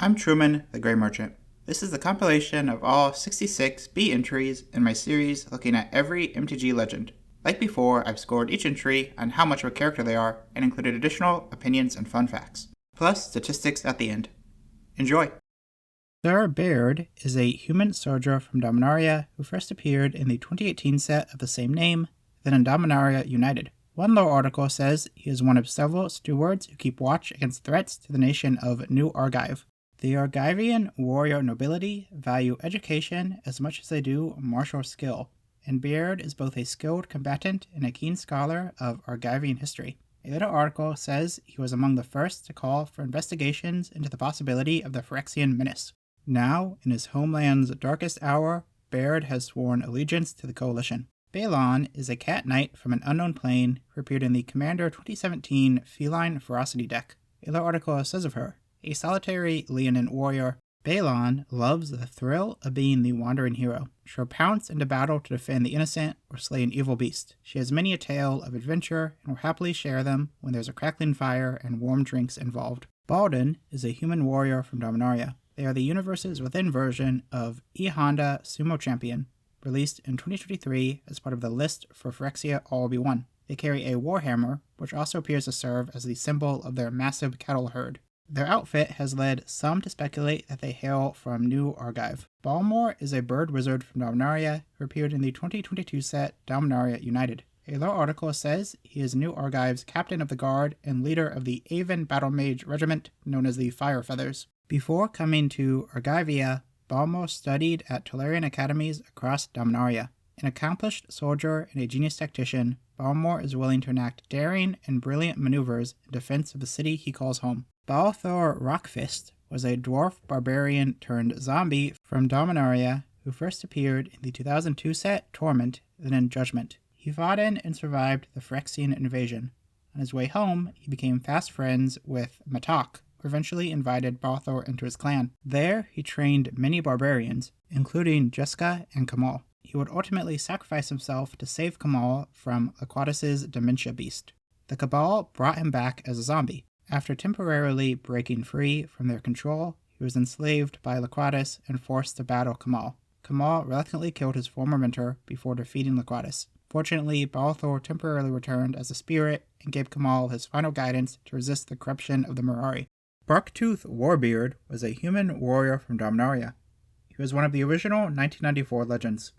I'm Truman, the Grey Merchant. This is the compilation of all 66 B entries in my series looking at every MTG legend. Like before, I've scored each entry on how much of a character they are and included additional opinions and fun facts, plus statistics at the end. Enjoy! Sir Baird is a human soldier from Dominaria who first appeared in the 2018 set of the same name, then in Dominaria United. One lore article says he is one of several stewards who keep watch against threats to the nation of New Argive. The Argivian warrior nobility value education as much as they do martial skill, and Baird is both a skilled combatant and a keen scholar of Argivian history. A later article says he was among the first to call for investigations into the possibility of the Phyrexian menace. Now, in his homeland's darkest hour, Baird has sworn allegiance to the Coalition. Balon is a cat knight from an unknown plane who appeared in the Commander 2017 Feline Ferocity deck. A later article says of her, a solitary Leonin warrior, Balon loves the thrill of being the wandering hero. She'll pounce into battle to defend the innocent or slay an evil beast. She has many a tale of adventure and will happily share them when there's a crackling fire and warm drinks involved. Baldin is a human warrior from Dominaria. They are the universe's within version of E Honda Sumo Champion, released in 2023 as part of the list for Phyrexia All-Be-One. They carry a warhammer, which also appears to serve as the symbol of their massive cattle herd. Their outfit has led some to speculate that they hail from New Argive. Balmor is a bird wizard from Dominaria who appeared in the 2022 set Dominaria United. A lore article says he is New Argive's captain of the guard and leader of the Aven Battle Mage Regiment known as the Fire Feathers. Before coming to Argivia, Balmor studied at Tolarian academies across Dominaria. An accomplished soldier and a genius tactician, Balmor is willing to enact daring and brilliant maneuvers in defense of the city he calls home. Balthor Rockfist was a dwarf barbarian turned zombie from Dominaria who first appeared in the 2002 set Torment, then in Judgment. He fought in and survived the Phyrexian invasion. On his way home, he became fast friends with Matok, who eventually invited Balthor into his clan. There, he trained many barbarians, including Jessica and Kamal. He would ultimately sacrifice himself to save Kamal from Laquatus's dementia beast. The Cabal brought him back as a zombie. After temporarily breaking free from their control, he was enslaved by Laquatus and forced to battle Kamal. Kamal reluctantly killed his former mentor before defeating Laquatus. Fortunately, Balthor temporarily returned as a spirit and gave Kamal his final guidance to resist the corruption of the Mirari. Barktooth Warbeard was a human warrior from Dominaria. He was one of the original 1994 legends.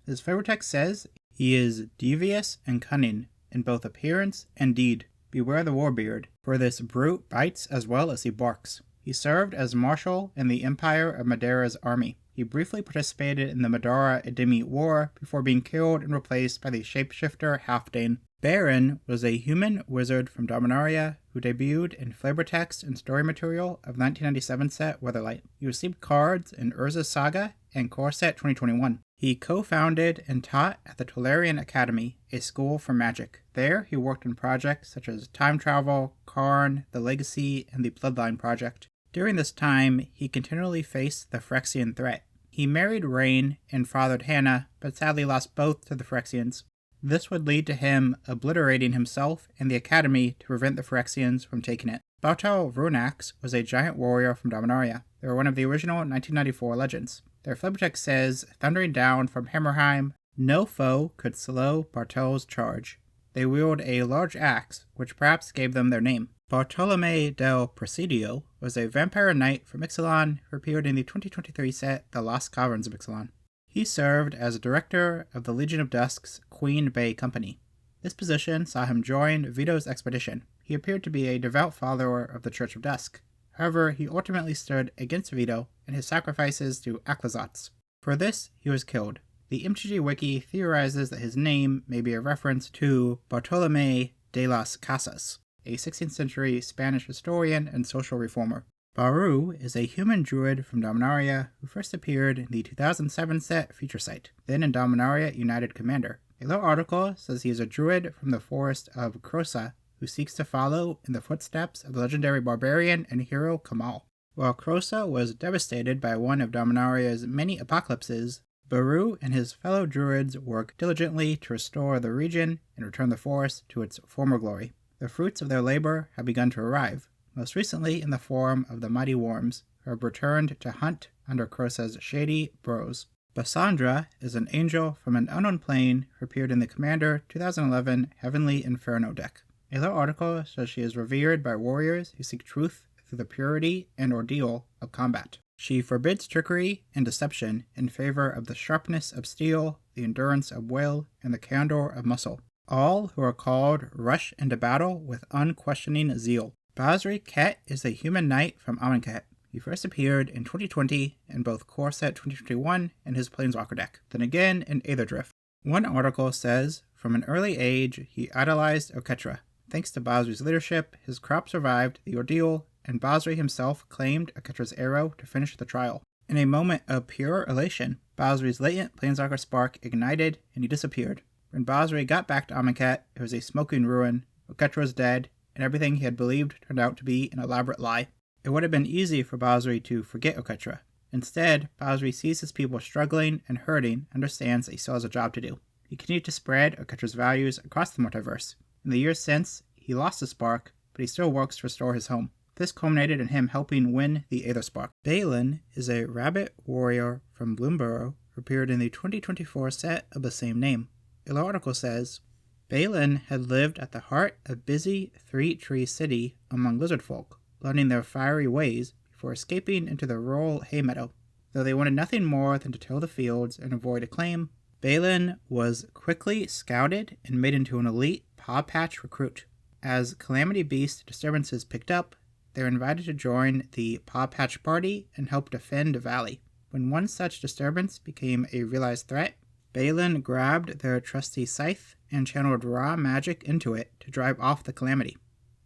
His favorite text says, he is devious and cunning in both appearance and deed. Beware the Warbeard, for this brute bites as well as he barks. He served as marshal in the Empire of Madara's army. He briefly participated in the Madara-Edemi War before being killed and replaced by the shapeshifter Halfdane. Baron was a human wizard from Dominaria who debuted in flavor text and story material of 1997 set Weatherlight. He received cards in Urza's Saga and Core Set 2021. He co-founded and taught at the Tolarian Academy, a school for magic. There, he worked on projects such as Time Travel, Karn, The Legacy, and the Bloodline Project. During this time, he continually faced the Phyrexian threat. He married Rain and fathered Hannah, but sadly lost both to the Phyrexians. This would lead to him obliterating himself and the Academy to prevent the Phyrexians from taking it. Bautal Runax was a giant warrior from Dominaria. They were one of the original 1994 legends. Their flavortext says, thundering down from Hammerheim, no foe could slow Bartel's charge. They wield a large axe, which perhaps gave them their name. Bartolome del Presidio was a vampire knight from Ixalan who appeared in the 2023 set The Lost Caverns of Ixalan. He served as director of the Legion of Dusk's Queen Bay Company. This position saw him join Vito's expedition. He appeared to be a devout follower of the Church of Dusk. However, he ultimately stood against Vito and his sacrifices to Aclazotz. For this, he was killed. The MTG Wiki theorizes that his name may be a reference to Bartolomé de las Casas, a 16th century Spanish historian and social reformer. Baru is a human druid from Dominaria who first appeared in the 2007 set Feature Site, then in Dominaria United Commander. A little article says he is a druid from the forest of Krosa who seeks to follow in the footsteps of the legendary barbarian and hero Kamal. While Krosa was devastated by one of Dominaria's many apocalypses, Baru and his fellow druids work diligently to restore the region and return the forest to its former glory. The fruits of their labor have begun to arrive, most recently in the form of the mighty worms, who have returned to hunt under Krosa's shady burrows. Bassandra is an angel from an unknown plane who appeared in the Commander 2011 Heavenly Inferno deck. A little article says she is revered by warriors who seek truth through the purity and ordeal of combat. She forbids trickery and deception in favor of the sharpness of steel, the endurance of will, and the candor of muscle. All who are called rush into battle with unquestioning zeal. Basri Ket is a human knight from Amonkhet. He first appeared in 2020 in both Core Set 2021 and his Planeswalker deck, then again in Aetherdrift. One article says, from an early age, he idolized Oketra. Thanks to Basri's leadership, his crop survived the ordeal, and Basri himself claimed Oketra's arrow to finish the trial. In a moment of pure elation, Basri's latent Planeswalker spark ignited and he disappeared. When Basri got back to Amonkhet, it was a smoking ruin, Oketra was dead, and everything he had believed turned out to be an elaborate lie. It would have been easy for Basri to forget Oketra. Instead, Basri sees his people struggling and hurting and understands that he still has a job to do. He continued to spread Oketra's values across the multiverse. In the years since, he lost his spark, but he still works to restore his home. This culminated in him helping win the Aether Spark. Balin is a rabbit warrior from Bloomborough who appeared in the 2024 set of the same name. The article says, Balin had lived at the heart of busy Three-Tree City among lizard folk, learning their fiery ways before escaping into the rural hay meadow. Though they wanted nothing more than to till the fields and avoid acclaim, Balin was quickly scouted and made into an elite Paw Patch recruit. As Calamity Beast disturbances picked up, they were invited to join the Paw Patch party and help defend the valley. When one such disturbance became a realized threat, Balin grabbed their trusty scythe and channeled raw magic into it to drive off the calamity.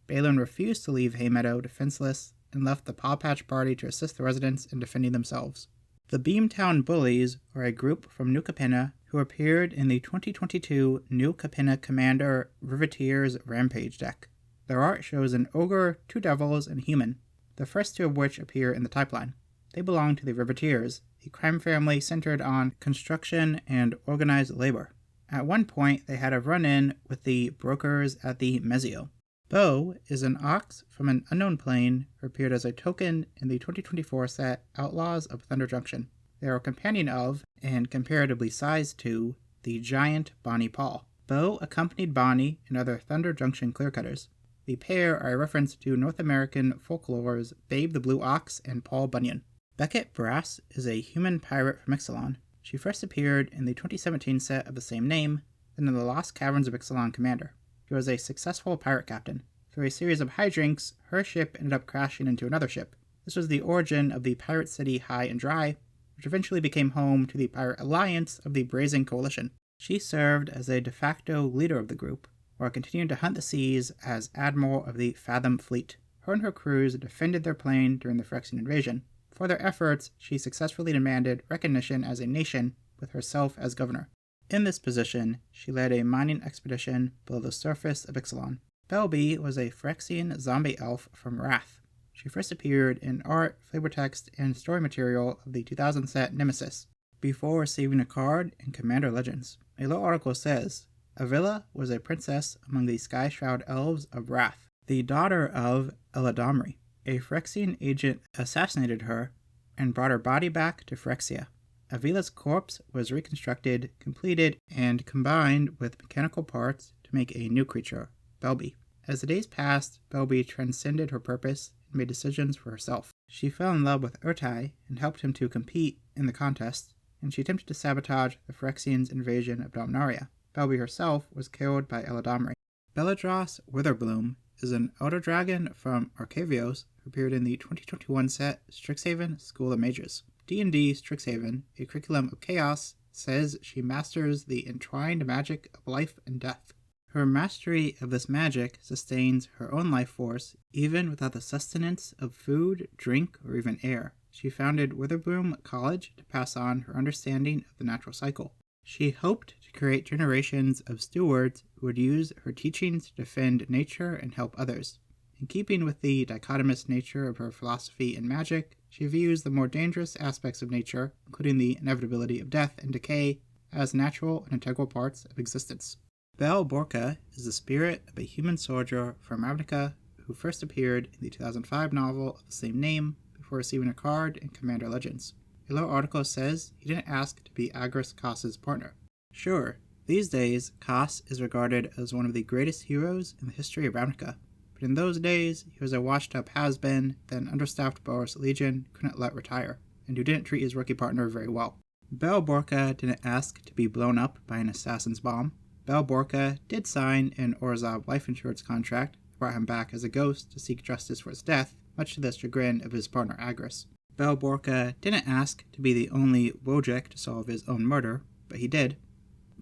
Balin refused to leave Haymeadow defenseless and left the Paw Patch party to assist the residents in defending themselves. The Beamtown Bullies are a group from New Capenna who appeared in the 2022 New Capenna Commander Riveteers Rampage deck. Their art shows an ogre, 2 devils, and a human, the first 2 of which appear in the type line. They belong to the Riveteers, a crime family centered on construction and organized labor. At one point, they had a run-in with the brokers at the Mezio. Bo is an ox from an unknown plane who appeared as a token in the 2024 set Outlaws of Thunder Junction. They are a companion of, and comparatively sized to, the giant Bonnie Paul. Bo accompanied Bonnie and other Thunder Junction clearcutters. The pair are a reference to North American folklore's Babe the Blue Ox and Paul Bunyan. Beckett Brass is a human pirate from Ixalan. She first appeared in the 2017 set of the same name, then in the Lost Caverns of Ixalan Commander. She was a successful pirate captain. Through a series of hijinks, her ship ended up crashing into another ship. This was the origin of the Pirate City High and Dry, which eventually became home to the Pirate Alliance of the Brazen Coalition. She served as a de facto leader of the group, while continuing to hunt the seas as Admiral of the Fathom Fleet. Her and her crews defended their plane during the Phyrexian invasion. For their efforts, she successfully demanded recognition as a nation, with herself as governor. In this position, she led a mining expedition below the surface of Ixalan. Belby was a Phyrexian zombie elf from Wrath. She first appeared in art, flavor text, and story material of the 2000 set Nemesis, before receiving a card in Commander Legends. A little article says, Avila was a princess among the Skyshroud Elves of Wrath, the daughter of Eladamri. A Phyrexian agent assassinated her and brought her body back to Phyrexia. Avila's corpse was reconstructed, completed, and combined with mechanical parts to make a new creature, Belby. As the days passed, Belby transcended her purpose and made decisions for herself. She fell in love with Urtai and helped him to compete in the contest, and she attempted to sabotage the Phyrexians' invasion of Dominaria. Belby herself was killed by Eladamri. Beladros Witherbloom is an elder dragon from Arcavios who appeared in the 2021 set Strixhaven School of Mages. D&D Strixhaven, a curriculum of chaos, says she masters the entwined magic of life and death. Her mastery of this magic sustains her own life force, even without the sustenance of food, drink, or even air. She founded Witherbloom College to pass on her understanding of the natural cycle. She hoped to create generations of stewards who would use her teachings to defend nature and help others. In keeping with the dichotomous nature of her philosophy and magic, she views the more dangerous aspects of nature, including the inevitability of death and decay, as natural and integral parts of existence. Bel Borca is the spirit of a human soldier from Ravnica who first appeared in the 2005 novel of the same name, before receiving a card in Commander Legends. A lower article says he didn't ask to be Agris Koss's partner. Sure, these days, Koss is regarded as one of the greatest heroes in the history of Ravnica, but in those days, he was a washed-up has-been that an understaffed Boros Legion couldn't let retire, and who didn't treat his rookie partner very well. Bel Borca didn't ask to be blown up by an assassin's bomb. Bel Borca did sign an Orzhov life insurance contract that brought him back as a ghost to seek justice for his death, much to the chagrin of his partner Agris. Bel Borca didn't ask to be the only Wojciech to solve his own murder, but he did.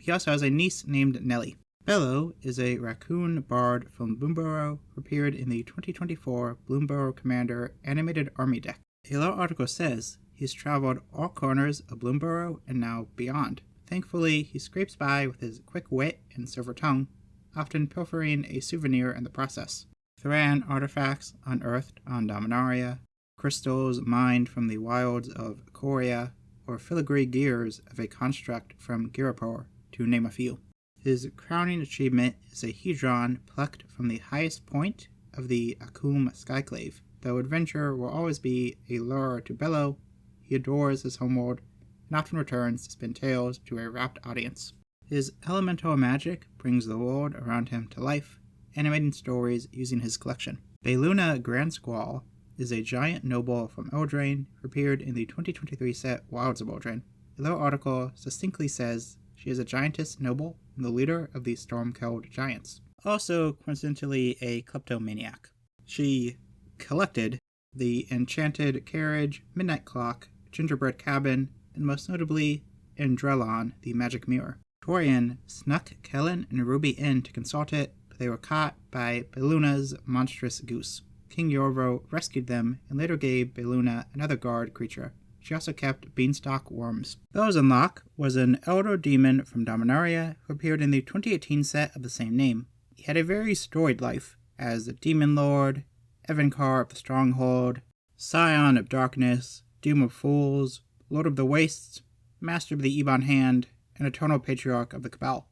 He also has a niece named Nellie. Bello is a raccoon bard from Bloomburrow who appeared in the 2024 Bloomburrow Commander animated army deck. A law article says he's traveled all corners of Bloomburrow and now beyond. Thankfully, he scrapes by with his quick wit and silver tongue, often pilfering a souvenir in the process. Thran artifacts unearthed on Dominaria, crystals mined from the wilds of Coria, or filigree gears of a construct from Girapur, to name a few. His crowning achievement is a hedron plucked from the highest point of the Akum Skyclave. Though adventure will always be a lure to Bello, he adores his homeworld and often returns to spin tales to a rapt audience. His elemental magic brings the world around him to life, animating stories using his collection. Beluna Grand Squall is a giant noble from Eldraine who appeared in the 2023 set Wilds of Eldraine. A little article succinctly says she is a giantess noble and the leader of the Stormkeld Giants. Also, coincidentally, a kleptomaniac. She collected the Enchanted Carriage, Midnight Clock, Gingerbread Cabin, and most notably, Andrelon, the Magic Mirror. Torian snuck Kellen and Ruby in to consult it, but they were caught by Beluna's monstrous goose. King Yorvo rescued them and later gave Beluna another guard creature. She also kept beanstalk worms. Bello's Unlock was an elder demon from Dominaria who appeared in the 2018 set of the same name. He had a very storied life as the Demon Lord, Evankar of the Stronghold, Scion of Darkness, Doom of Fools, Lord of the Wastes, Master of the Ebon Hand, and Eternal Patriarch of the Cabal.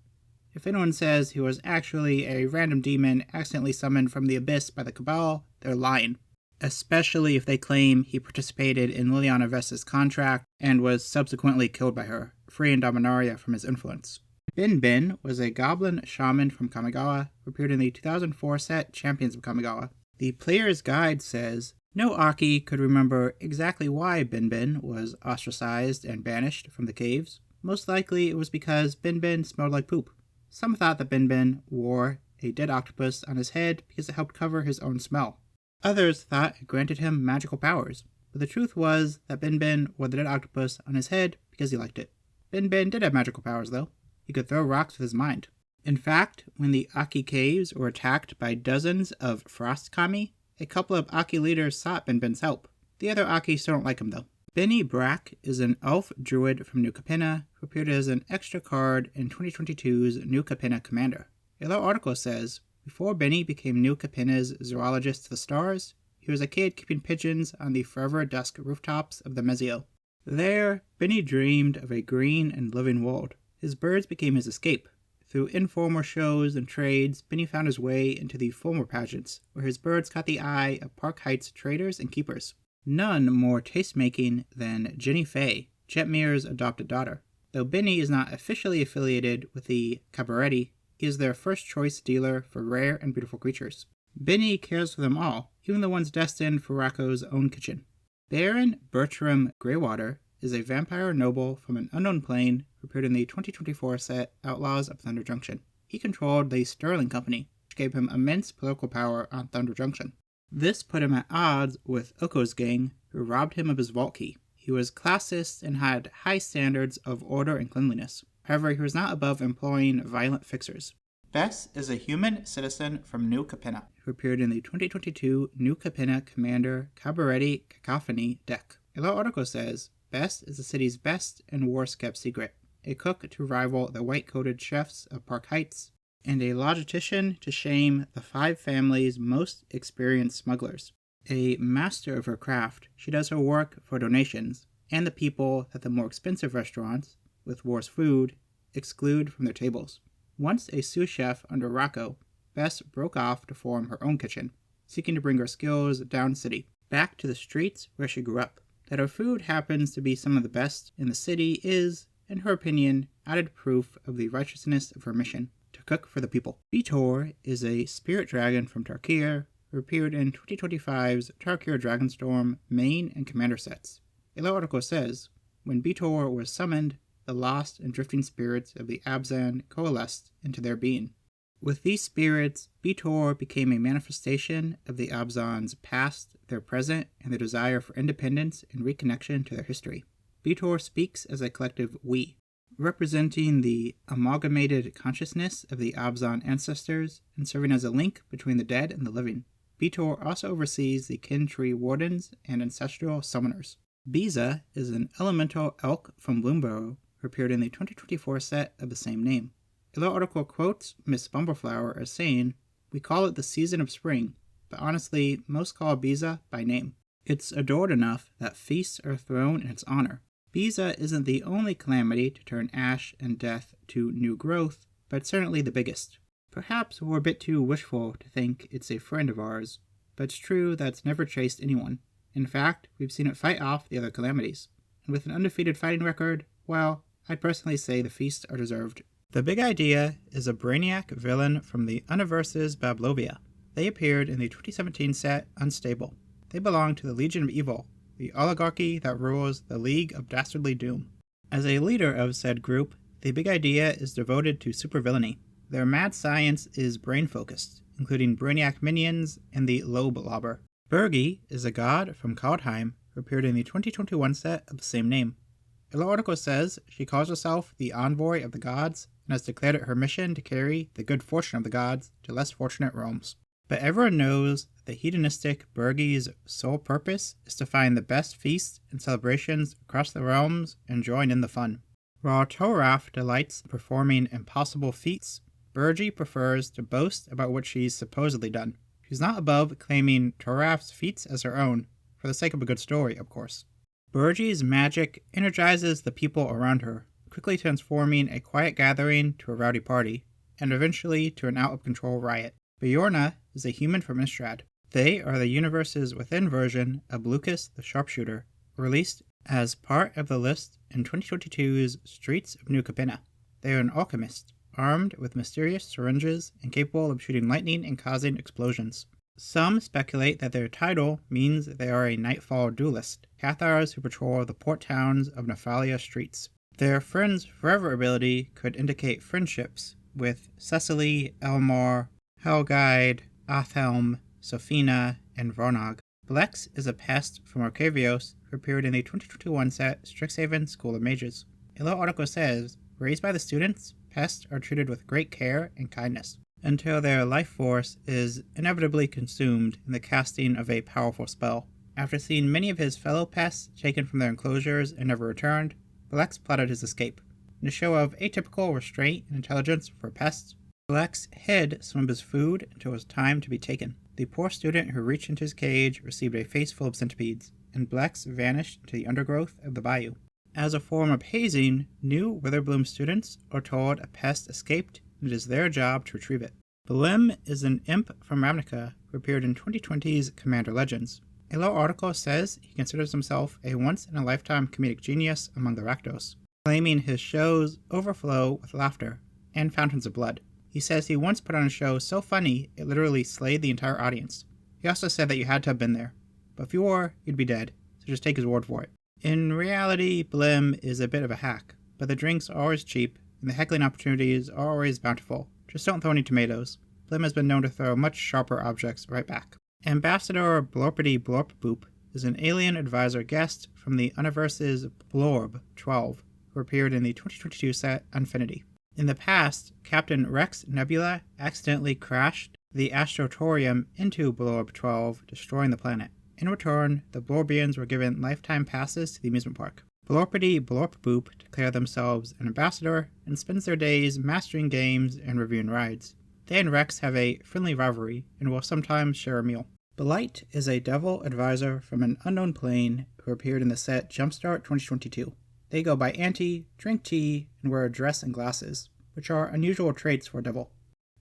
If anyone says he was actually a random demon accidentally summoned from the Abyss by the Cabal, they're lying. Especially if they claim he participated in Liliana Vesta's contract and was subsequently killed by her, freeing Dominaria from his influence. Bin Bin was a goblin shaman from Kamigawa who appeared in the 2004 set Champions of Kamigawa. The player's guide says, no Aki could remember exactly why Bin Bin was ostracized and banished from the caves. Most likely it was because Bin Bin smelled like poop. Some thought that Bin Bin wore a dead octopus on his head because it helped cover his own smell. Others thought it granted him magical powers, but the truth was that Bin Bin wore the dead octopus on his head because he liked it. Bin Bin did have magical powers, though. He could throw rocks with his mind. In fact, when the Aki caves were attacked by dozens of frost kami, a couple of Aki leaders sought Bin Bin's help. The other Aki still don't like him, though. Benny Brack is an elf druid from New Capenna who appeared as an extra card in 2022's New Capenna Commander. A little article says, before Benny became New Capenna's zoologist to the stars, he was a kid keeping pigeons on the forever dusk rooftops of the Mezio. There, Benny dreamed of a green and living world. His birds became his escape. Through informal shows and trades, Benny found his way into the formal pageants, where his birds caught the eye of Park Heights traders and keepers. None more taste-making than Jenny Fay, Jetmir's adopted daughter. Though Benny is not officially affiliated with the Cabaretti, he is their first-choice dealer for rare and beautiful creatures. Benny cares for them all, even the ones destined for Rocco's own kitchen. Baron Bertram Greywater is a vampire noble from an unknown plane who appeared in the 2024 set Outlaws of Thunder Junction. He controlled the Sterling Company, which gave him immense political power on Thunder Junction. This put him at odds with Oko's gang, who robbed him of his vault key. He was classist and had high standards of order and cleanliness. However, he was not above employing violent fixers. Bess is a human citizen from New Capenna, who appeared in the 2022 New Capenna Commander Cabaretti Cacophony deck. A little article says, Bess is the city's best and worst kept secret, a cook to rival the white-coated chefs of Park Heights, and a logistician to shame the 5 families' most experienced smugglers. A master of her craft, she does her work for donations, and the people that the more expensive restaurants, with worse food, exclude from their tables. Once a sous chef under Rocco, Bess broke off to form her own kitchen, seeking to bring her skills down city. back to the streets where she grew up. That her food happens to be some of the best in the city is, in her opinion, added proof of the righteousness of her mission, to cook for the people. Beetor is a spirit dragon from Tarkir, who appeared in 2025's Tarkir Dragonstorm main and commander sets. A little article says, when Beetor was summoned, the lost and drifting spirits of the Abzan coalesced into their being. With these spirits, Beetor became a manifestation of the Abzan's past, their present, and their desire for independence and reconnection to their history. Beetor speaks as a collective we, representing the amalgamated consciousness of the Abzan ancestors and serving as a link between the dead and the living. Beetor also oversees the kin tree wardens and ancestral summoners. Biza is an elemental elk from Bloomburrow who appeared in the 2024 set of the same name. A little article quotes Miss Bumbleflower as saying, "We call it the season of spring, but honestly, most call Biza by name. It's adored enough that feasts are thrown in its honor. Biza isn't the only calamity to turn ash and death to new growth, but certainly the biggest. Perhaps we're a bit too wishful to think it's a friend of ours, but it's true that it's never chased anyone. In fact, we've seen it fight off the other calamities. And with an undefeated fighting record, well, I'd personally say the feasts are deserved." The Big Idea is a brainiac villain from the Universe's Bablovia. They appeared in the 2017 set Unstable. They belong to the Legion of Evil, the oligarchy that rules the League of Dastardly Doom. As a leader of said group, the Big Idea is devoted to supervillainy. Their mad science is brain-focused, including brainiac minions and the Lobe Lobber. Bergie is a god from Kaldheim who appeared in the 2021 set of the same name. A little article says she calls herself the envoy of the gods and has declared it her mission to carry the good fortune of the gods to less fortunate realms. But everyone knows that the hedonistic Bergie's sole purpose is to find the best feasts and celebrations across the realms and join in the fun. While Toraf delights in performing impossible feats, Bergie prefers to boast about what she's supposedly done. She's not above claiming Toraf's feats as her own, for the sake of a good story, of course. Bergie's magic energizes the people around her, quickly transforming a quiet gathering to a rowdy party, and eventually to an out-of-control riot. Bjorna is a human from Innistrad. They are the universe's within version of Lucas the Sharpshooter, released as part of the list in 2022's Streets of New Capenna. They are an alchemist, armed with mysterious syringes and capable of shooting lightning and causing explosions. Some speculate that their title means they are a Nightfall duelist, Cathars who patrol the port towns of Nephalia streets. Their Friends Forever ability could indicate friendships with Cecily, Elmar, Helguide, Athelm, Sophina, and Varnog. Blex is a pest from Arcavios who appeared in the 2021 set Strixhaven School of Mages. A little article says, raised by the students, pests are treated with great care and kindness, until their life force is inevitably consumed in the casting of a powerful spell. After seeing many of his fellow pests taken from their enclosures and never returned, Blex plotted his escape. In a show of atypical restraint and intelligence for pests, Blex hid some of his food until it was time to be taken. The poor student who reached into his cage received a face full of centipedes, and Blex vanished into the undergrowth of the bayou. As a form of hazing, new Witherbloom students are told a pest escaped and it is their job to retrieve it. Blim is an imp from Ravnica who appeared in 2020's Commander Legends. A little article says he considers himself a once-in-a-lifetime comedic genius among the Rakdos, claiming his shows overflow with laughter and fountains of blood. He says he once put on a show so funny it literally slayed the entire audience. He also said that you had to have been there, but if you were, you'd be dead, so just take his word for it. In reality, Blim is a bit of a hack, but the drinks are always cheap, and the heckling opportunities are always bountiful. Just don't throw any tomatoes. Blim has been known to throw much sharper objects right back. Ambassador Blorpity Blorp Boop is an alien advisor guest from the Universe's Blorb 12, who appeared in the 2022 set Infinity. In the past, Captain Rex Nebula accidentally crashed the Astrotorium into Blorb 12, destroying the planet. In return, the Blorbians were given lifetime passes to the amusement park. Blorpity Blorp Boop declare themselves an ambassador and spends their days mastering games and reviewing rides. They and Rex have a friendly rivalry and will sometimes share a meal. Blight is a devil advisor from an unknown plane who appeared in the set Jumpstart 2022. They go by Auntie, drink tea, and wear a dress and glasses, which are unusual traits for a devil.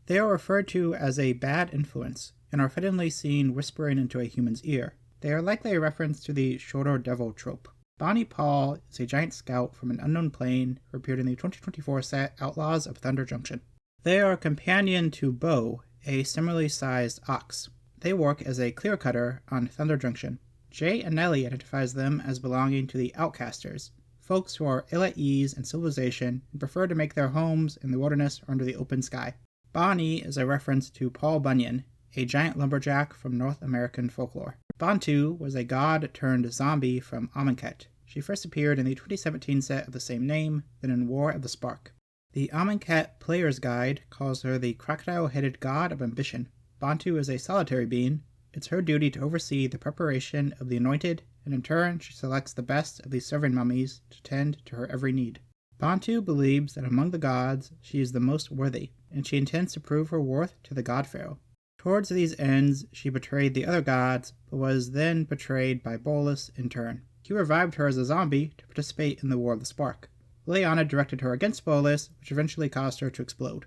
They are referred to as a bad influence and are fittingly seen whispering into a human's ear. They are likely a reference to the shoulder devil trope. Bonnie Paul is a giant scout from an unknown plane who appeared in the 2024 set Outlaws of Thunder Junction. They are a companion to Bo, a similarly sized ox. They work as a clear cutter on Thunder Junction. Jay Anelli identifies them as belonging to the Outcasters, folks who are ill at ease in civilization and prefer to make their homes in the wilderness or under the open sky. Bonnie is a reference to Paul Bunyan, a giant lumberjack from North American folklore. Bantu was a god-turned-zombie from Amonkhet. She first appeared in the 2017 set of the same name, then in War of the Spark. The Amonkhet Player's Guide calls her the crocodile-headed god of ambition. Bantu is a solitary being. It's her duty to oversee the preparation of the anointed, and in turn she selects the best of these serving mummies to tend to her every need. Bantu believes that among the gods she is the most worthy, and she intends to prove her worth to the god pharaoh. Towards these ends, she betrayed the other gods, but was then betrayed by Bolus in turn. He revived her as a zombie to participate in the War of the Spark. Liliana directed her against Bolus, which eventually caused her to explode.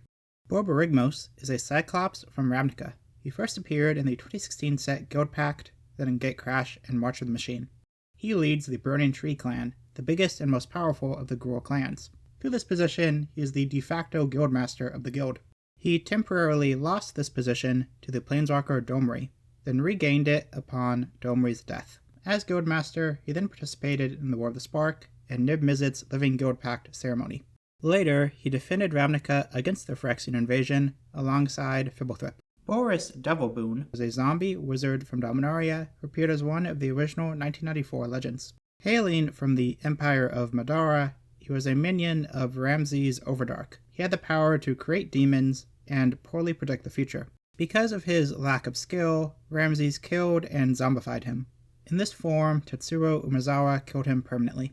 Borborygmos is a Cyclops from Ravnica. He first appeared in the 2016 set Guild Pact, then in Gatecrash and March of the Machine. He leads the Burning Tree clan, the biggest and most powerful of the Gruul clans. Through this position, he is the de facto guildmaster of the guild. He temporarily lost this position to the planeswalker Domri, then regained it upon Domri's death. As guildmaster, he then participated in the War of the Spark and Nib Mizzet's Living Guild Pact ceremony. Later, he defended Ravnica against the Phyrexian invasion alongside Fibblethwip. Boris Devilboon was a zombie wizard from Dominaria who appeared as one of the original 1994 legends. Hailing from the Empire of Madara, he was a minion of Ramses Overdark. He had the power to create demons and poorly predict the future. Because of his lack of skill, Ramses killed and zombified him. In this form, Tetsuro Umezawa killed him permanently.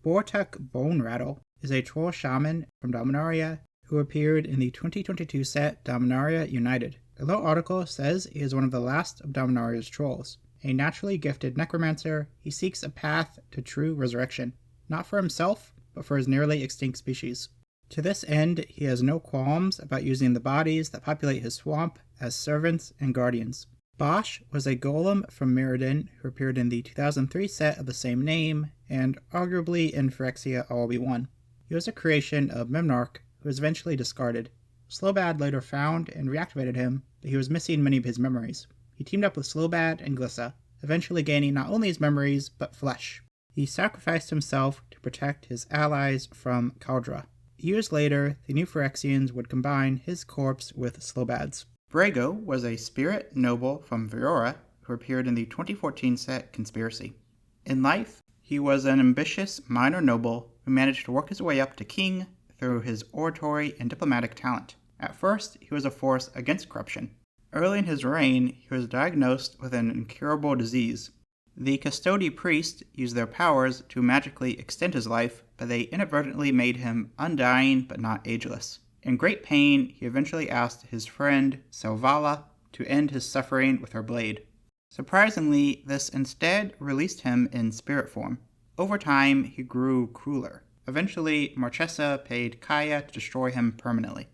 Bortuk Bone Rattle is a troll shaman from Dominaria who appeared in the 2022 set Dominaria United. The little article says he is one of the last of Dominaria's trolls. A naturally gifted necromancer, he seeks a path to true resurrection, not for himself, but for his nearly extinct species. To this end, he has no qualms about using the bodies that populate his swamp as servants and guardians. Bosch was a golem from Mirrodin who appeared in the 2003 set of the same name, and arguably in Phyrexia All-Be-One. He was a creation of Memnarch, who was eventually discarded. Slobad later found and reactivated him, but he was missing many of his memories. He teamed up with Slobad and Glissa, eventually gaining not only his memories, but flesh. He sacrificed himself to protect his allies from Kaldra. Years later, the new Phyrexians would combine his corpse with Slobad's. Brago was a spirit noble from Viora who appeared in the 2014 set Conspiracy. In life, he was an ambitious minor noble who managed to work his way up to king through his oratory and diplomatic talent. At first, he was a force against corruption. Early in his reign, he was diagnosed with an incurable disease. The Custody priests used their powers to magically extend his life, but they inadvertently made him undying but not ageless. In great pain, he eventually asked his friend, Selvala, to end his suffering with her blade. Surprisingly, this instead released him in spirit form. Over time, he grew crueler. Eventually, Marchesa paid Kaya to destroy him permanently.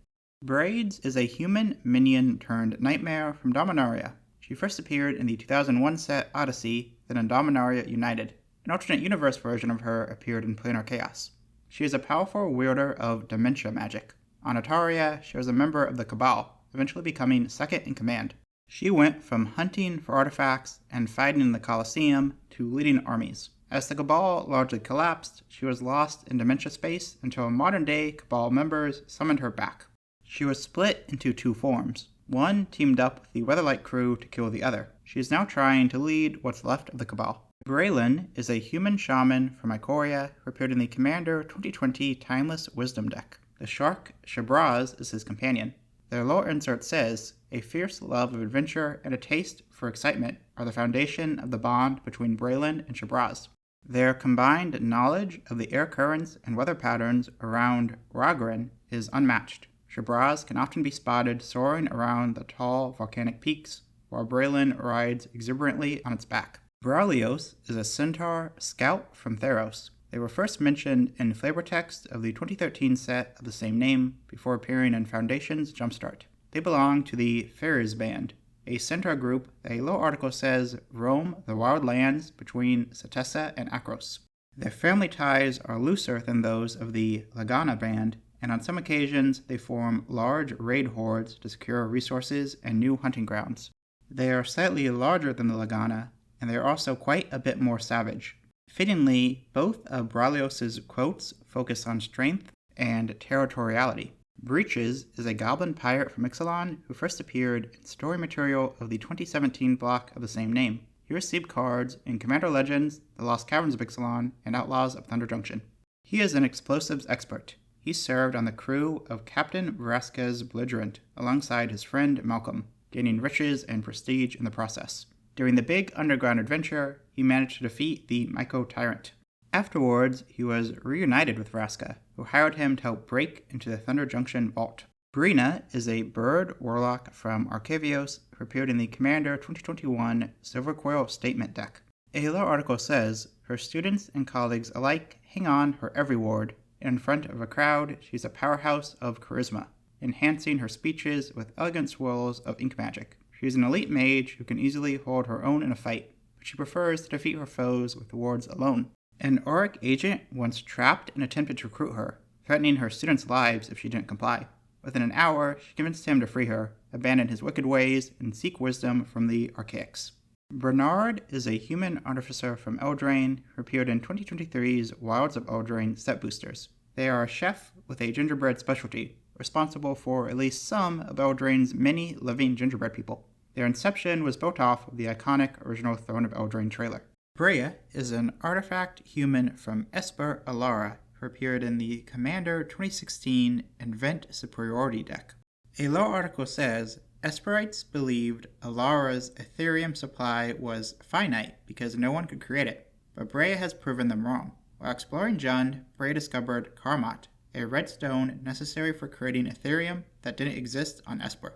Braids is a human minion turned nightmare from Dominaria. She first appeared in the 2001 set Odyssey, then in Dominaria United. An alternate universe version of her appeared in Planar Chaos. She is a powerful wielder of dementia magic. On Ataria, she was a member of the Cabal, eventually becoming second in command. She went from hunting for artifacts and fighting in the Colosseum to leading armies. As the Cabal largely collapsed, she was lost in dementia space until modern-day Cabal members summoned her back. She was split into two forms. One teamed up with the Weatherlight crew to kill the other. She is now trying to lead what's left of the Cabal. Braylon is a human shaman from Ikoria who appeared in the Commander 2020 Timeless Wisdom deck. The shark Shabraz is his companion. Their lore insert says, a fierce love of adventure and a taste for excitement are the foundation of the bond between Braylon and Shabraz. Their combined knowledge of the air currents and weather patterns around Ragran is unmatched. Shabraz can often be spotted soaring around the tall volcanic peaks, while Braylon rides exuberantly on its back. Braulio's is a centaur scout from Theros. They were first mentioned in flavor text of the 2013 set of the same name, before appearing in Foundation's Jumpstart. They belong to the Ferris Band, a centaur group that a little article says roam the wild lands between Setessa and Akros. Their family ties are looser than those of the Lagana band, and on some occasions they form large raid hordes to secure resources and new hunting grounds. They are slightly larger than the Lagana, and they are also quite a bit more savage. Fittingly, both of Bralios' quotes focus on strength and territoriality. Breeches is a goblin pirate from Ixalan who first appeared in story material of the 2017 block of the same name. He received cards in Commander Legends, The Lost Caverns of Ixalan, and Outlaws of Thunder Junction. He is an explosives expert. He served on the crew of Captain Vraska's Belligerent alongside his friend Malcolm, gaining riches and prestige in the process. During the big underground adventure, he managed to defeat the Myco Tyrant. Afterwards, he was reunited with Vraska, who hired him to help break into the Thunder Junction vault. Brina is a bird warlock from Arcavios who appeared in the Commander 2021 Silver Coil Statement deck. A little article says, her students and colleagues alike hang on her every word, and in front of a crowd she's a powerhouse of charisma, enhancing her speeches with elegant swirls of ink magic. She's an elite mage who can easily hold her own in a fight, but she prefers to defeat her foes with words alone. An Auric agent once trapped and attempted to recruit her, threatening her students' lives if she didn't comply. Within an hour, she convinced him to free her, abandon his wicked ways, and seek wisdom from the Archaics. Bernard is a human artificer from Eldraine who appeared in 2023's Wilds of Eldraine set boosters. They are a chef with a gingerbread specialty, responsible for at least some of Eldraine's many living gingerbread people. Their inception was built off of the iconic original Throne of Eldraine trailer. Brea is an artifact human from Esper Alara who appeared in the Commander 2016 Invent Superiority deck. A little article says, Esperites believed Alara's Ethereum supply was finite because no one could create it, but Brea has proven them wrong. While exploring Jund, Brea discovered Karmat, a red stone necessary for creating Ethereum that didn't exist on Esper.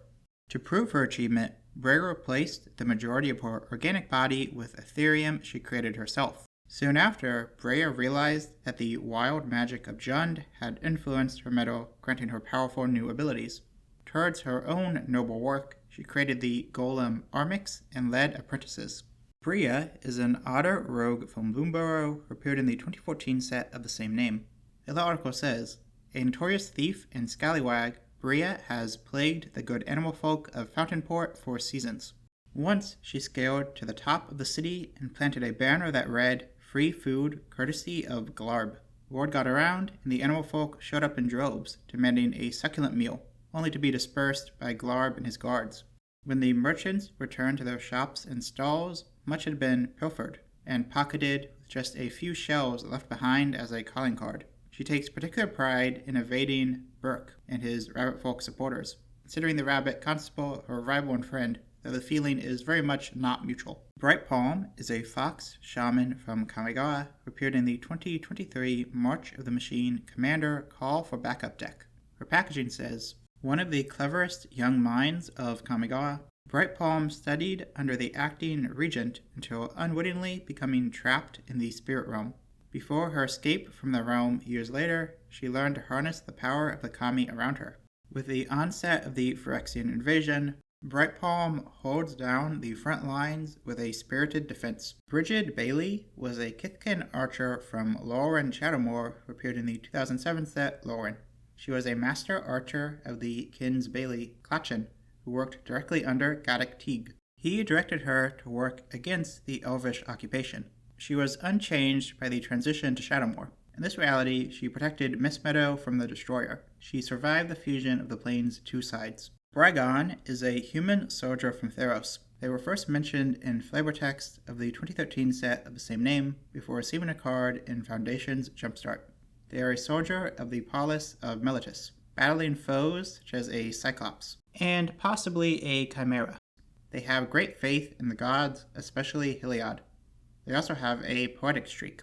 To prove her achievement, Brea replaced the majority of her organic body with Ethereum she created herself. Soon after, Brea realized that the wild magic of Jund had influenced her metal, granting her powerful new abilities. Towards her own noble work, she created the golem Armix and led apprentices. Brea is an otter rogue from Bloomburrow who appeared in the 2014 set of the same name. The article says, a notorious thief and scallywag, Brea has plagued the good animal folk of Fountainport for seasons. Once she scaled to the top of the city and planted a banner that read, free food, courtesy of Glarb. Word got around, and the animal folk showed up in droves, demanding a succulent meal, only to be dispersed by Glarb and his guards. When the merchants returned to their shops and stalls, much had been pilfered, and pocketed with just a few shells left behind as a calling card. She takes particular pride in evading Burke and his rabbit folk supporters, considering the rabbit constable her rival and friend, though the feeling is very much not mutual. Bright Palm is a fox shaman from Kamigawa who appeared in the 2023 March of the Machine Commander Call for Backup deck. Her packaging says, one of the cleverest young minds of Kamigawa, Bright Palm studied under the acting regent until unwittingly becoming trapped in the spirit realm. Before her escape from the realm years later, she learned to harness the power of the kami around her. With the onset of the Phyrexian invasion, Bright Palm holds down the front lines with a spirited defense. Bridget Bailey was a Kithkin archer from Lauren Shadowmoor who appeared in the 2007 set Lauren. She was a master archer of the Kins Bailey Klachin, who worked directly under Gaddock Teague. He directed her to work against the Elvish occupation. She was unchanged by the transition to Shadowmoor. In this reality, she protected Miss Meadow from the Destroyer. She survived the fusion of the plane's two sides. Bragon is a human soldier from Theros. They were first mentioned in flavor text of the 2013 set of the same name before receiving a card in Foundation's Jumpstart. They are a soldier of the Polis of Melitus, battling foes such as a Cyclops, and possibly a Chimera. They have great faith in the gods, especially Heliod. They also have a poetic streak.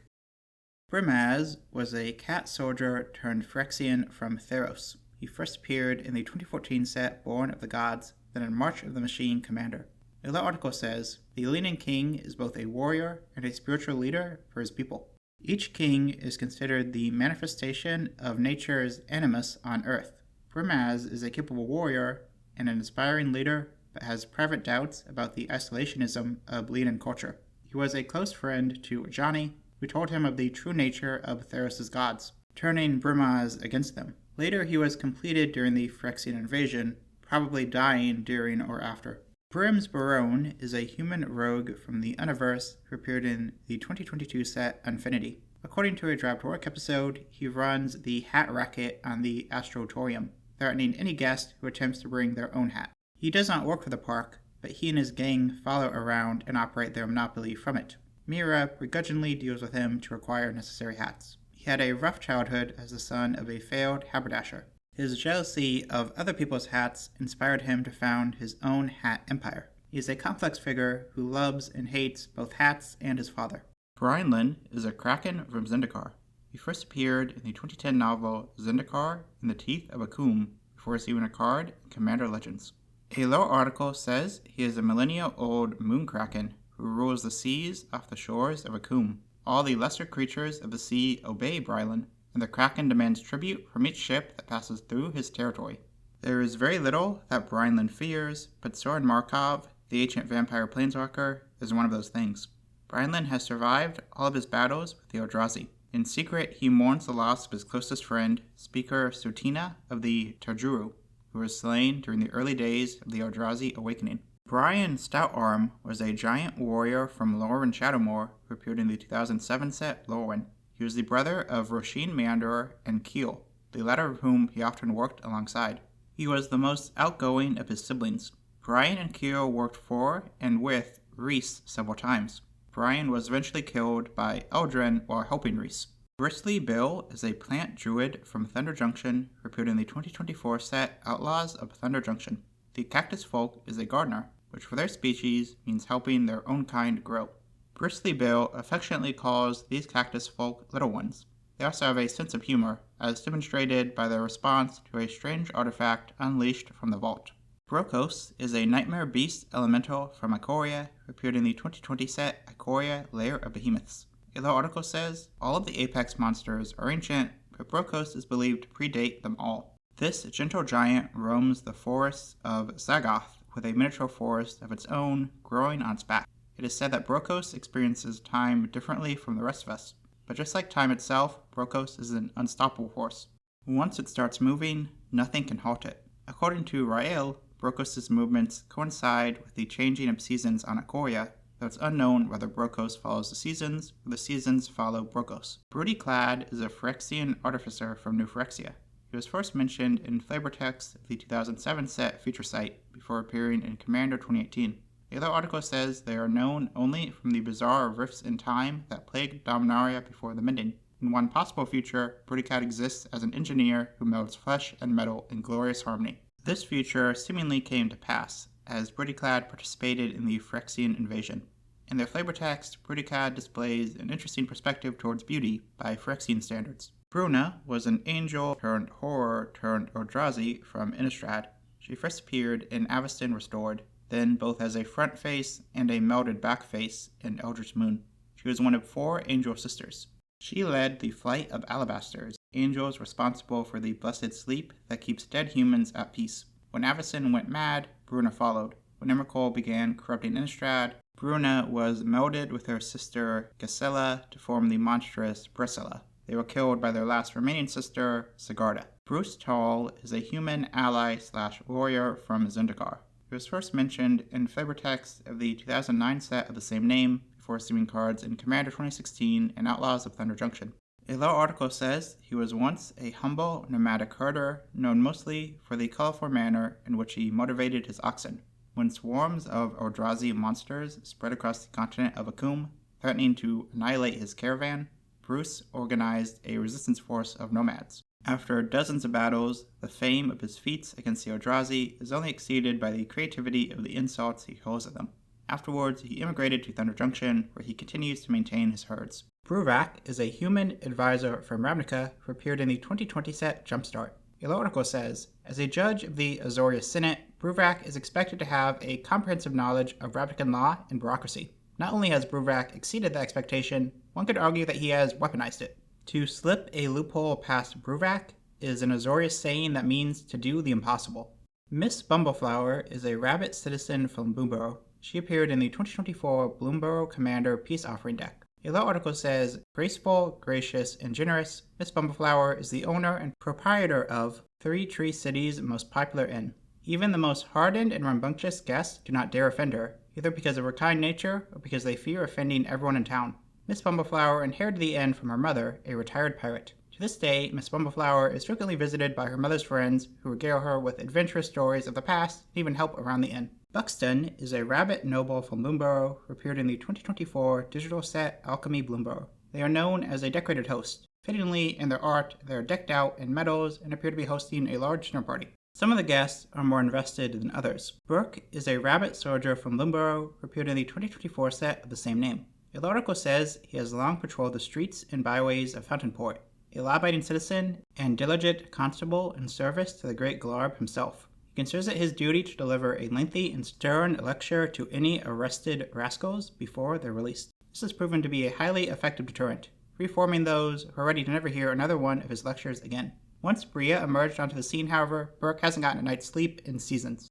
Brimaz was a cat soldier turned Phyrexian from Theros. He first appeared in the 2014 set Born of the Gods, then in March of the Machine Commander. The article says, the Leaning King is both a warrior and a spiritual leader for his people. Each king is considered the manifestation of nature's animus on earth. Brimaz is a capable warrior and an inspiring leader but has private doubts about the isolationism of Leonin culture. He was a close friend to Ajani, who told him of the true nature of Theros' gods, turning Brumaz against them. Later, he was completed during the Phyrexian invasion, probably dying during or after. Brim's Barone is a human rogue from the Universe who appeared in the 2022 set Infinity. According to a Drabtoric episode, he runs the hat racket on the Astrotorium, threatening any guest who attempts to bring their own hat. He does not work for the park, but he and his gang follow around and operate their monopoly from it. Mira begrudgingly deals with him to acquire necessary hats. He had a rough childhood as the son of a failed haberdasher. His jealousy of other people's hats inspired him to found his own hat empire. He is a complex figure who loves and hates both hats and his father. Brynlin is a kraken from Zendikar. He first appeared in the 2010 novel Zendikar in the Teeth of Akum before receiving a card in Commander Legends. A lore article says he is a millennia-old moon kraken who rules the seas off the shores of Akum. All the lesser creatures of the sea obey Brynlin, and the kraken demands tribute from each ship that passes through his territory. There is very little that Brynlin fears, but Soren Markov, the ancient vampire planeswalker, is one of those things. Brynlin has survived all of his battles with the Eldrazi. In secret, he mourns the loss of his closest friend, Speaker Sutina of the Tarjuru, who was slain during the early days of the Eldrazi Awakening. Brian Stoutarm was a giant warrior from Lorwyn Shadowmoor who appeared in the 2007 set Lorwyn. He was the brother of Roisin Meanderer and Keel, the latter of whom he often worked alongside. He was the most outgoing of his siblings. Brian and Keel worked for and with Rhys several times. Brian was eventually killed by Eldrin while helping Rhys. Bristly Bill is a plant druid from Thunder Junction who appeared in the 2024 set Outlaws of Thunder Junction. The cactus folk is a gardener, which for their species means helping their own kind grow. Bristly Bill affectionately calls these cactus folk little ones. They also have a sense of humor, as demonstrated by their response to a strange artifact unleashed from the vault. Brokos is a nightmare beast elemental from Ikoria who appeared in the 2020 set Ikoria Lair of Behemoths. A little article says, all of the Apex monsters are ancient, but Brokos is believed to predate them all. This gentle giant roams the forests of Zagoth with a miniature forest of its own growing on its back. It is said that Brokos experiences time differently from the rest of us, but just like time itself, Brokos is an unstoppable force. Once it starts moving, nothing can halt it. According to Rael, Brokos' movements coincide with the changing of seasons on Ikoria, though it's unknown whether Brokos follows the seasons or the seasons follow Brokos. Broody-clad is a Phyrexian artificer from New Phyrexia. He was first mentioned in flavor text of the 2007 set Future Sight before appearing in Commander 2018. The other article says they are known only from the bizarre rifts in time that plagued Dominaria before the Mending. In one possible future, Broody-clad exists as an engineer who melds flesh and metal in glorious harmony. This future seemingly came to pass, as Broody-clad participated in the Phyrexian invasion. In their flavor text, Broody-clad displays an interesting perspective towards beauty by Phyrexian standards. Bruna was an angel turned horror turned Eldrazi from Innistrad. She first appeared in Aveston Restored, then both as a front face and a melded back face in Eldritch Moon. She was one of 4 angel sisters. She led the flight of Alabasters, angels responsible for the blessed sleep that keeps dead humans at peace. When Avacyn went mad, Bruna followed. When Emrakul began corrupting Innistrad, Bruna was melded with her sister Gisela to form the monstrous Brisela. They were killed by their last remaining sister, Sigarda. Bruce Tall is a human ally/warrior from Zendikar. He was first mentioned in flavor text of the 2009 set of the same name, before receiving cards in Commander 2016 and Outlaws of Thunder Junction. A little article says he was once a humble nomadic herder, known mostly for the colorful manner in which he motivated his oxen. When swarms of Eldrazi monsters spread across the continent of Akum, threatening to annihilate his caravan, Bruce organized a resistance force of nomads. After dozens of battles, the fame of his feats against the Eldrazi is only exceeded by the creativity of the insults he hurls at them. Afterwards, he immigrated to Thunder Junction, where he continues to maintain his herds. Bruvak is a human advisor from Ravnica who appeared in the 2020 set Jumpstart. The article says, as a judge of the Azorius Senate, Bruvak is expected to have a comprehensive knowledge of Ravnican law and bureaucracy. Not only has Bruvak exceeded the expectation, one could argue that he has weaponized it. To slip a loophole past Bruvak is an Azorius saying that means to do the impossible. Miss Bumbleflower is a rabbit citizen from Bloomburrow. She appeared in the 2024 Bloomburrow Commander Peace Offering deck. A law article says, graceful, gracious, and generous, Miss Bumbleflower is the owner and proprietor of 3 Tree City's most popular inn. Even the most hardened and rambunctious guests do not dare offend her, either because of her kind nature or because they fear offending everyone in town. Miss Bumbleflower inherited the inn from her mother, a retired pirate. To this day, Miss Bumbleflower is frequently visited by her mother's friends, who regale her with adventurous stories of the past and even help around the inn. Buxton is a rabbit noble from Bloomburrow who appeared in the 2024 digital set Alchemy Bloomburrow. They are known as a decorated host. Fittingly, in their art, they are decked out in medals and appear to be hosting a large dinner party. Some of the guests are more invested than others. Brooke is a rabbit soldier from Bloomburrow who appeared in the 2024 set of the same name. A law article says he has long patrolled the streets and byways of Fountainport, a law-abiding citizen and diligent constable in service to the great Glarb himself. He considers it his duty to deliver a lengthy and stern lecture to any arrested rascals before they're released. This has proven to be a highly effective deterrent, reforming those who are ready to never hear another one of his lectures again. Once Bria emerged onto the scene, however, Brooke hasn't gotten a night's sleep in seasons.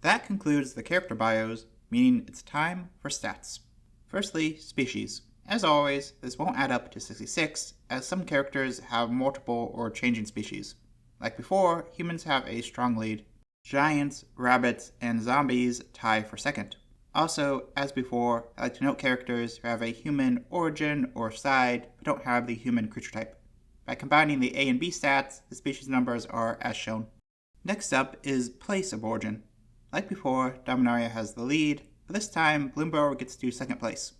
That concludes the character bios, meaning it's time for stats. Firstly, species. As always, this won't add up to 66, as some characters have multiple or changing species. Like before, humans have a strong lead. Giants, rabbits, and zombies tie for second. Also, as before, I like to note characters who have a human origin or side, but don't have the human creature type. By combining the A and B stats, the species numbers are as shown. Next up is place of origin. Like before, Dominaria has the lead, but this time Bloomburrow gets to second place.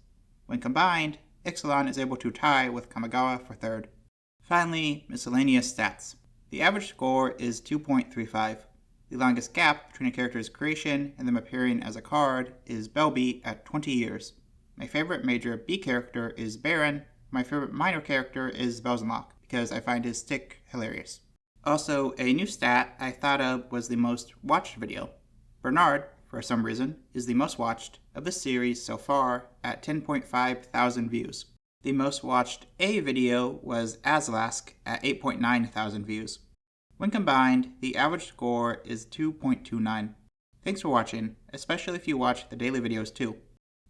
When combined, Ixalan is able to tie with Kamigawa for third. Finally, miscellaneous stats. The average score is 2.35. The longest gap between a character's creation and them appearing as a card is Belby at 20 years. My favorite major B character is Baron. My favorite minor character is Velzenlock, because I find his stick hilarious. Also, a new stat I thought of was the most watched video. Bernard, for some reason, is the most watched of the series so far at 10.5 thousand views. The most watched A video was Azlask at 8.9 thousand views. When combined, the average score is 2.29. Thanks for watching, especially if you watch the daily videos too.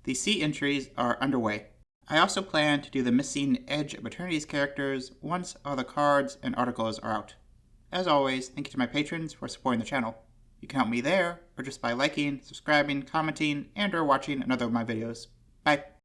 The C entries are underway. I also plan to do the missing Edge of Eternity's characters once all the cards and articles are out. As always, thank you to my patrons for supporting the channel. You can help me there, or just by liking, subscribing, commenting, and or watching another of my videos. Bye!